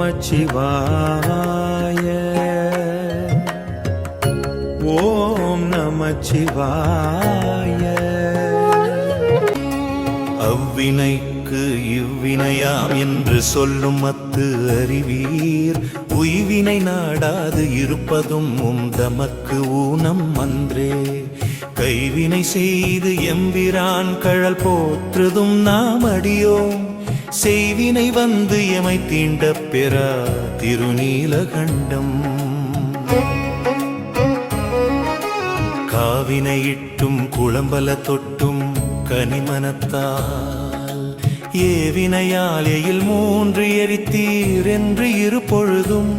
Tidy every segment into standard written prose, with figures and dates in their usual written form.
நமச்சிவாய. ஓம் நமச்சிவாய. அவ்வினைக்கு இவ்வினையாம் என்று சொல்லும் அத்து அறிவீர். உய்வினை நாடாது இருப்பதும் தமக்கு ஊனம் அன்றே. கைவினை செய்து எம்பிரான் கழல் போற்றுதும் நாம் அடியோம். செய்வினை வந்து எமை தீண்ட பெறா திருநீலகண்டம். காவினையிட்டும் குளம்பல தொட்டும் கனிமனத்தால் ஏவினையால் எயில் 3 எரித்தீர் என்று இரு பொழுதும்.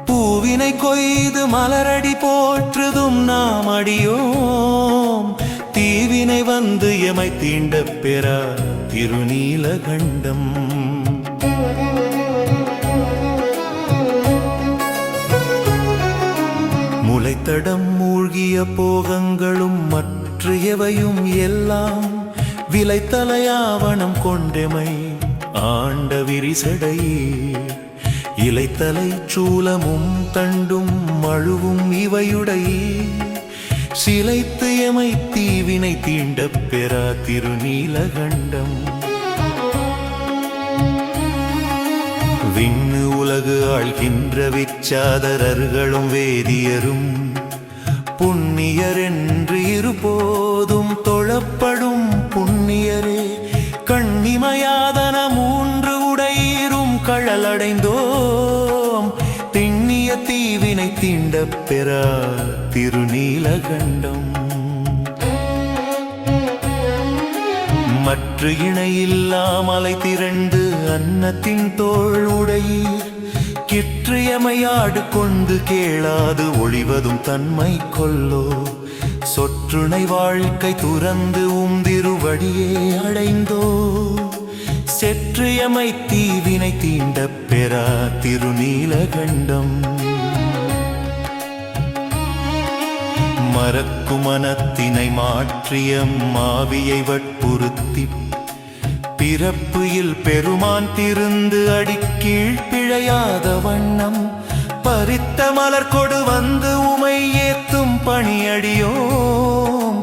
பூவினை கொய்து மலரடி போற்றுதும் நாம் அடியோம். தீவினை வந்து எமை தீண்ட பெறா திருநீலகண்டம். முளைத்தடம் மூழ்கிய போகங்களும் மற்ற எவையும் எல்லாம் விளைத்தலையாவணம் கொண்டெமை ஆண்ட விரிசடையே. இலைத்தலை சூலமும் தண்டும் மழுவும் இவையுடையே. சிலைத்து எமை தீவினை தீண்ட பெறா திருநீலகண்டம். விண்ணு உலகு ஆள்கின்ற விச்சாதரர்களும் வேதியரும் புண்ணியர் என்று இருபோதும் தொழப்படும் புண்ணியரே. கண்ணிமையாதன 3 உடையீரும் கழலடைந்தோம். திண்ணிய தீவினை தீண்ட பெறா திருநீலகண்டம். மற்ற இணையில்லாமலை திரண்டு அன்னத்தின் தோள் உடையீர். கிற்றியமையாடு கொண்டு கேளாது ஒளிவதும் தன்மை கொல்லோ. சொற்றுணை வாழ்க்கை துறந்து திருவடியே அடைந்தோ. செற்றியமை தீவினை தீண்ட பெறா திருநீலகண்டம். மறக்கு மனத்தினை மாற்றிய மாவியை வற்புறுத்தி பிறப்பில் பெருமான் திருந்து அடிக்கீழ் பிழையாத வண்ணம். பறித்த மலர் கொடு வந்து உமை ஏத்தும் பணியடியோம்.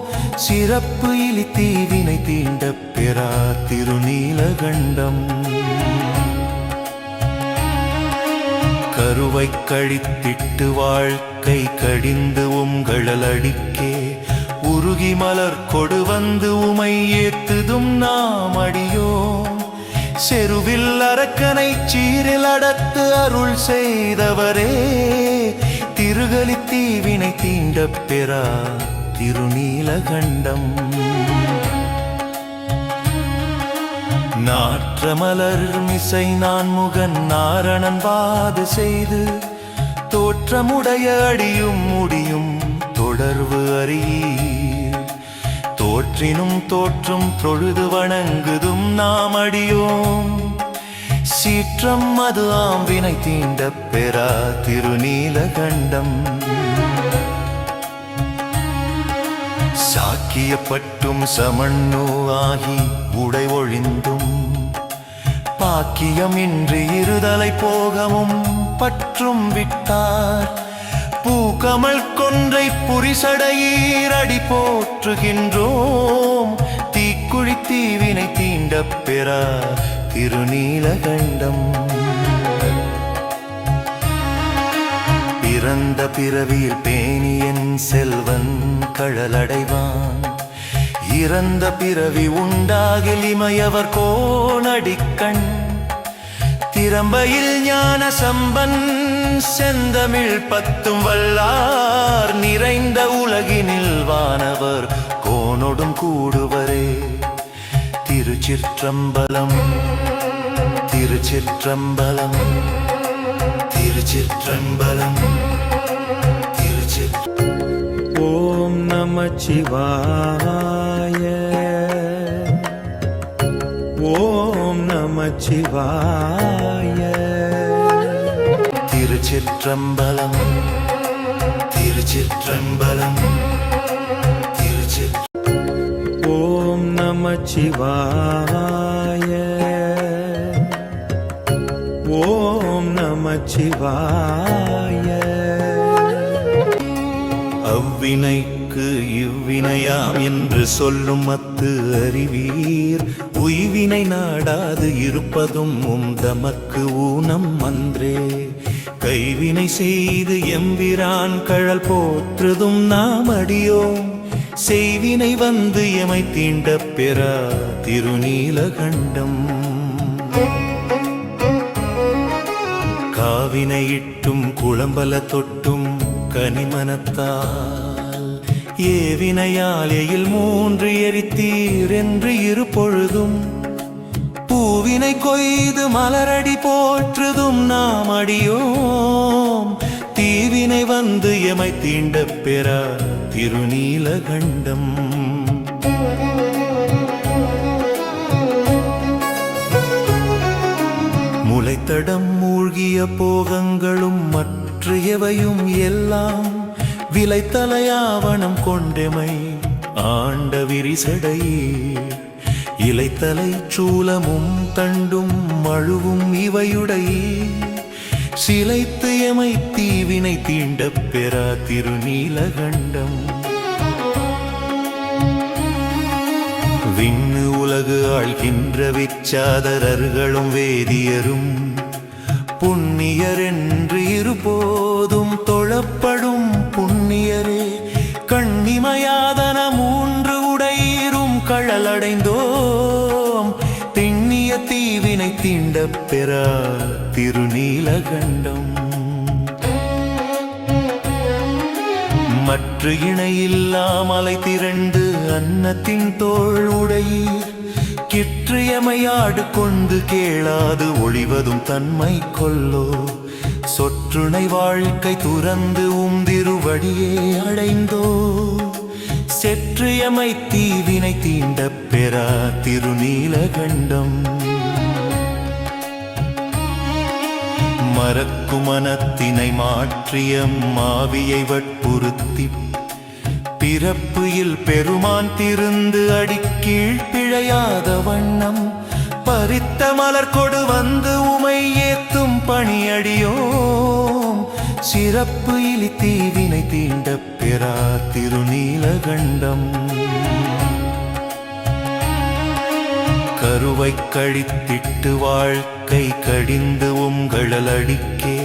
சிறப்பு இலி தீவினை தீண்ட பெறா திருநீலகண்டம். கருவை கழித்திட்டு வாழ்க்கை கடிந்து உங்களல் அடிக்கே. உருகி மலர் கொடு வந்து உமை ஏத்துதும் நாம் அடியோம். செருவில் அரக்கனை சீரில் அடத்து அருள் செய்தவரே. திருகலி தீவினை தீண்ட பெறா திருநீலகண்டம். நாற்ற மலர் மிசை நான் முகன் நாரணன் வாது செய்து. தோற்றமுடைய அடியும் முடியும் தொடர்பு அறியீர். தோற்றினும் தோற்றும் தொழுது வணங்குதும் நாம் அடியோம். சீற்றம் அது ஆம்பினை தீண்ட பெறா திருநீலகண்டம். சாக்கியப்பட்டும் சமண்ணு ஆகி உடை ஒழிந்தும். பாக்கியம் இன்றி இருதலை போகமும் பற்றும் விட்டார். பூக்கமல் கொன்றை புரிசடையீர் அடி போற்றுகின்றோம். தீக்குழி தீவினை தீண்ட பெறா திருநீலகண்டம். பிறந்த பிறவியில் பேணியன் செல்வன் கழலடைவான். இறந்த பிறவி உண்டாகில் இமையவர் கோனடிக்கண். திறம்பையில் ஞான சம்பன் செந்தமிழ் 10 வல்லார். நிறைந்த உலகினில் வானவர் கோனொடும் கூடுவரே. திருச்சிற்றம்பலம் திருச்சிற்றம்பலம் திருச்சிற்றம்பலம் திருச்சிற்றம்பலம். ஓம் நமச்சிவாய. ஓம் நமச்சிவாய. திருச்சிற்றம்பலம் திருச்சிற்றம்பலம் திருச்சிற்றம்பலம். ஓம் நமச்சிவாய. ஓம் நமச்சிவாய. அவ்வினைக்கு இவ்வினையாம் என்று சொல்லும் மத்து அறிவீர். உய்வினை நாடாது இருப்பதும் தமக்கு ஊனம் அன்றே. கைவினை செய்து எம்பிரான் கழல் போற்றுதும் நாம் அடியோம். செய்வினை வந்து எமை தீண்ட பெறா திருநீலகண்டம். காவினையிட்டும் குளம்பல தொட்டும் கனிமனத்தால் ஏவினையால் எயில் 3 எரித்தீர் என்று இரு பொழுதும். பூவினை கொய்து மலரடி போற்றுதும் நாம் அடியோம். தீவினை வந்து எமை தீண்ட பெறா திருநீலகண்டம். முளைத்தடம் மூழ்கிய போகங்களும் மற்ற எவையும் எல்லாம் விளைத்தலையாவணம் கொண்டெமை ஆண்ட விரிசடையே. இலைத்தலை சூலமும் தண்டும் மழுவும் இவையுடையே. சிலைத்து எமை தீவினை தீண்ட பெறா திருநீலகண்டம். விண்ணு உலகு ஆள்கின்ற விச்சாதரர்களும் வேதியரும் புண்ணியர் என்று இருபோதும் தொழப்படும் புண்ணியரே. கண்ணிமையாதன 3 உடையீரும் கழலடைந்தோம். திண்ணிய தீவினை தீண்ட பெறா திருநீலகண்டம். மற்ற இணையில்லாமலை திரண்டு அன்னத்தின் தோள் உடையீர். கிற்றியமையாடு கொண்டு கேளாது ஒளிவதும் தன்மை கொல்லோ. சொற்றுணை வாழ்க்கை துறந்து திருவடியே அடைந்தோ. செற்றியமை தீவினை தீண்ட பெறா திருநீலகண்டம். மறக்கு மனத்தினை மாற்றிய மாவியை வற்புறுத்தி பிறப்பில் பெருமான் திருந்து அடிக்கீழ் பிழையாத வண்ணம் பறித்த மலர் கொடு வந்து உமை ஏத்தும் பணியடியோம். சிறப்பு இலி தீவினை தீண்ட பெறா திருநீலகண்டம். கருவை கழித்திட்டு வாழ்க்கை கடிந்து உங்களல் அடிக்கே.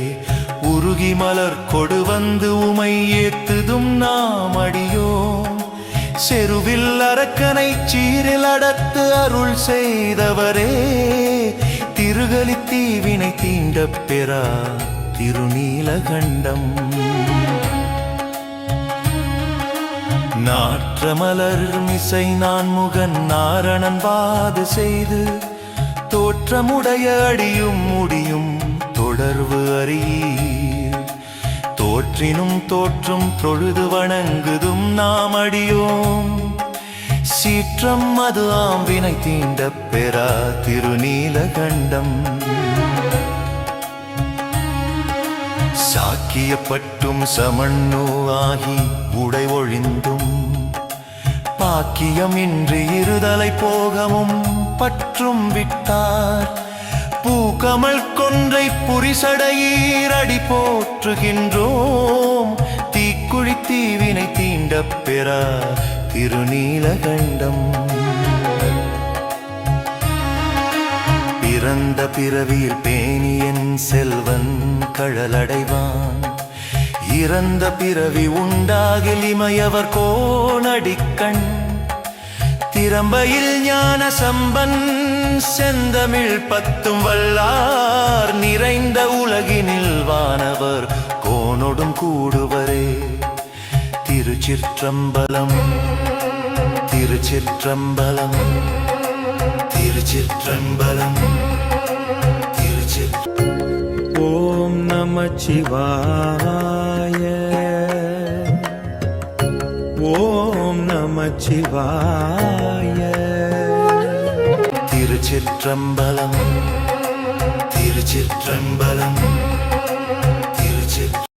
உருகி மலர் கொடு வந்து உமை ஏத்துதும் நாம் அடியோம். செருவில் அரக்கனை சீரில் அடத்து அருள் செய்தவரே. திருகலி தீவினை தீண்ட பெறா திருநீலகண்டம். நாற்ற மலர் மிசை நான் முகன் நாரணன் வாது செய்து தோற்றமுடைய அடியும் முடியும் தொடர்பு அறியீர். தோற்றினும் தோற்றும் தொழுது வணங்குதும் நாம் அடியோம். சீற்றம் அது ஆம்பினை தீண்ட பெறா திருநீலகண்டம். சாக்கியப்பட்டும் சமண்ணு ஆகி உடை ஒழிந்தும் பாக்கியமின்றி இருதலை போகமும் பற்றும் விட்டார். பூக்கமல் கொன்றை புரிசடையீர் அடி போற்றுகின்றோம். தீக்குழி தீவினை தீண்ட பெறா திருநீலகண்டம். பிறந்த பிறவியில் பேணியன் செல்வன் கழலடைவான். இறந்த பிறவி உண்டாகில் இமையவர் கோணடிக்கண். திறம்பையில் ஞான சம்பன் செந்தமிழ் 10 வல்லார். நிறைந்த உலகினில் வானவர் கோனொடும் கூடுவரே. திருச்சிற்றம்பலம் திருச்சிற்றம்பலம் திருச்சிற்றம்பலம் திருச்சிற்றம்பலம். ஓம் நமச்சிவாய. ஓம் நமச்சிவாய. திருச்சிற்றம்பலம் திருச்சிற்றம்பலம்.